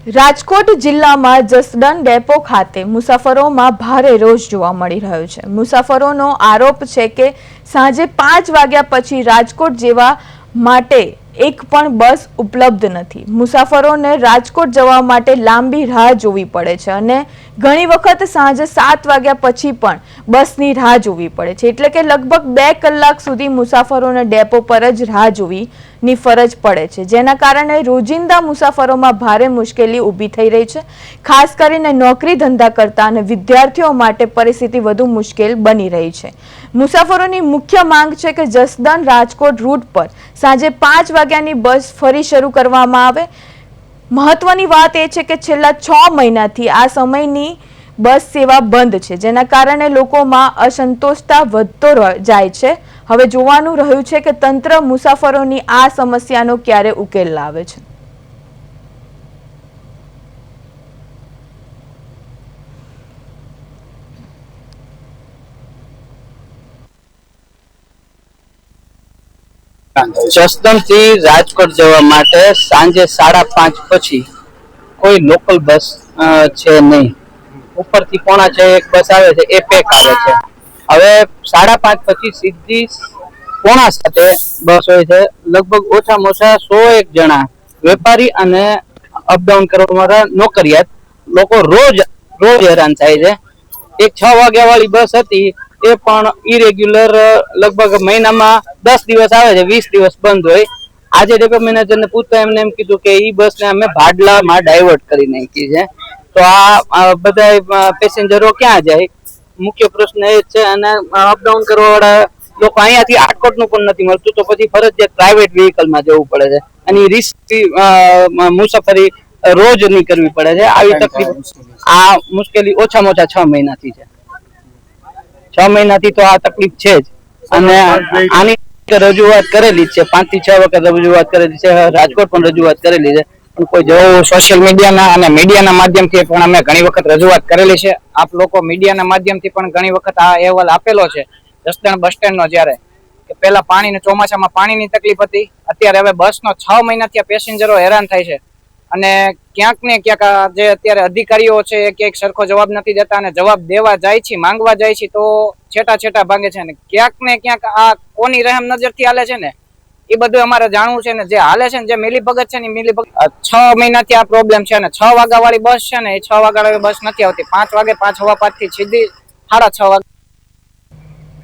રાજકોટ જિલ્લામાં જસદણ ડેપો ખાતે મુસાફરોમાં ભારે રોષ જોવા મળી રહ્યો છે। મુસાફરોનો આરોપ છે કે સાંજે 5 વાગ્યા પછી રાજકોટ જવા માટે એક પણ બસ ઉપલબ્ધ નથી। મુસાફરોને રાજકોટ જવા માટે લાંબી રાહ જોવી પડે છે અને ઘણી વખત સાંજે 7 વાગ્યા પછી પણ બસની રાહ જોવી પડે છે, એટલે કે લગભગ 2 કલાક સુધી મુસાફરોને ડેપો પર જ રાહ જોવીની ફરજ પડે છે, જેના કારણે રોજિંદા મુસાફરોમાં ભારે મુશ્કેલી ઊભી થઈ રહી છે। ખાસ કરીને નોકરી ધંધા કરતા અને વિદ્યાર્થીઓ માટે પરિસ્થિતિ વધુ મુશ્કેલ બની રહી છે। મુસાફરોની મુખ્ય માંગ છે કે જસદણ રાજકોટ રૂટ પર સાંજે 5 વાગ્યાની બસ ફરી શરૂ કરવામાં આવે। મહત્વની વાત એ છે કે છેલ્લા 6 મહિનાથી આ સમયની બસ સેવા બંધ છે, જેના કારણે લોકોમાં અસંતોષતા વધતો જાય છે। હવે જોવાનું રહ્યું છે કે તંત્ર મુસાફરોની આ સમસ્યાનો ક્યારે ઉકેલ લાવે છે। જસદણ થી રાજકોટ જવા માટે સાંજે 5:30 પછી કોઈ લોકલ બસ છે નહીં। ઉપરથી 5:45 એક બસ આવે છે, એ પેક આવે છે। હવે 5:30 પછી સીધી 6:45 બસ હોય છે। લગભગ ઓછામાં ઓછા 101 જણા વેપારી અને અપડાઉન કરવાવાળા નોકરિયાત લોકો રોજ હેરાન થાય છે। એક 6 વાગ્યા વાળી બસ હતી, એ પણ ઇરેગ્યુલર લગભગ મહિનામાં 10 દિવસ આવે છે, 20 દિવસ બંધ હોય। આજે ડેપો મેનેજરને પૂછતા એમને એમ કીધું કે ઈ બસને અમે ભાડલામાં ડાયવર્ટ કરી નાખી છે। તો આ બધા પેસેન્જરો ક્યાં જાય? મુખ્ય પ્રશ્ન એ છે। અને અપડાઉન કરવા વાળા લોકો અહીંયાથી રાજકોટનું પણ નથી મળતું, તો પછી ફરજિયાત પ્રાઇવેટ વ્હીકલમાં જવું પડે છે અને રિસ્કી મુસાફરી રોજ ની કરવી પડે છે। આવી તકલીફ આ મુશ્કેલી ઓછામાં ઓછા 6 મહિનાથી છે। 6 મહિનાથી તો આ તકલીફ છે જ અને આની રજૂઆત કરેલી છે, 5 થી 6 વખત રજૂઆત કરેલી છે। રાજકોટ પણ રજૂઆત કરેલી છે, પણ કોઈ જવાબ સોશિયલ મીડિયાના અને મીડિયાના માધ્યમથી પણ અમે ઘણી વખત રજૂઆત કરેલી છે। આપ લોકો મીડિયાના માધ્યમથી પણ ઘણી વખત આ અહેવાલ આપેલો છે જસદણ બસ સ્ટેન્ડનો, જ્યારે કે પહેલા પાણીની ચોમાસામાં પાણીની તકલીફ હતી, અત્યારે હવે બસનો 6 મહિનાથી આ પેસેન્જરો હેરાન થાય છે અને ક્યાંક ને ક્યાંક જે અત્યારે અધિકારીઓ છે એ ક્યાંક સરખો જવાબ નથી દેતા અને જવાબ દેવા જાય છે, માંગવા જાય છે તો છેટા ભાગે છે ને ક્યાંક ને ક્યાંક આ કોની રહેમ નજરથી હાલે છે ને એ બધું અમારે જાણવું છે। ને જે હાલે છે ને જે મિલીભગત છે ને મિલીભગત 6 મહિનાથી આ પ્રોબ્લેમ છે અને 6 વાગ્યા વાળી બસ છે ને એ 6 વાગ્યા વાળી બસ નથી આવતી। 5 વાગે 5:15 થી સીધી 6:30 વાગે